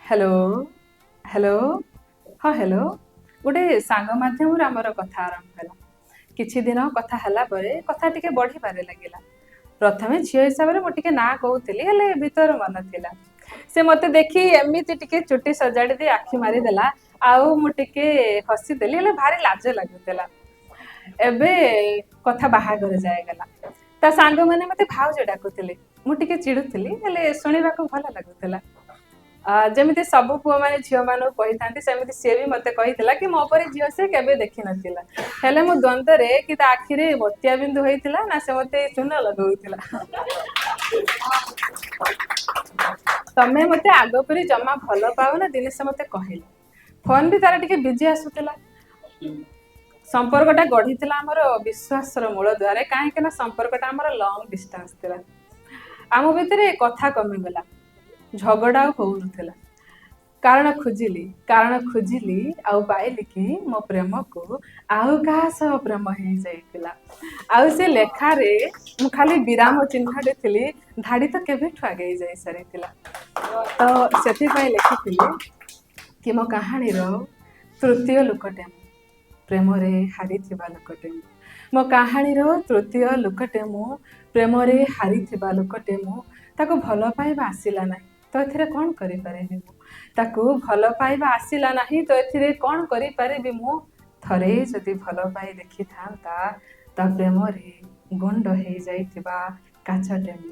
Hello hello हाँ hello गोटे सांग माध्यम आमर कथा आरंभ है किछि दिन कथा हला परे कथा टिके बढ़ी पारे लगिला। प्रथमे झील हिसाब से मुझे ना कहूली हेले भीतर मन थिला से मते देखी एमती टिके चुटी सजाड़ी दे आखि मारिदेला आउ मुझे हसीदेली हेले भारी लाज लगुला। एबे कथा बाहागर जाएगला ता सांग मैंने मते भाउज डाकुले मुझे चिड़ुली हेले शुणा भल लगुला। जमी सब पुआ मैंने झील मान कही सेमती सी भी मत कही कि मो पर झील से केवे देखी नथिला हेले मो द्वंद्व कि आखिरे मोतिया बिंदु होता ना से मत चून लगौला। तमें मत आग पर जमा भल पाओ ना दिने से मत कहले फोन भी तार टिके बिजी आसूला। संपर्कटा गढ़ी आमर विश्वास मूल द्वार कहीं संपर्कटा आमर लंग डिस्टेंस थिला। आम भितर कथा कमिगला झगड़ा होउनथिला कारण खोजिली आउ पाइली कि मो प्रेम को आउ कहा सह प्रेम हो जाइतिला। आउ से लेखारे मु खाली विराम चिन्हटे थिली धाड़ी तो केबेठु आगे जाई सारितिला। तो सेथि पई लिखिथिली कि मो कहानी रो तृतीय लोकटे प्रेम रे हारी थिबा लोकटे मो कहानी रो तृतीय लोकटे मु प्रेम रे हारी थिबा लोकटे मु ताको भल पाइबा आसिला नाही तो एथिरे कौन करि पारेबी मु ताको भल पाइबा आसिला नाही तो एथिरे कौन करि पारेबी मु थरे जदि भल पाइ देखि थांता ता प्रेम रे गुंड हे जाइथिबा काचटे मु।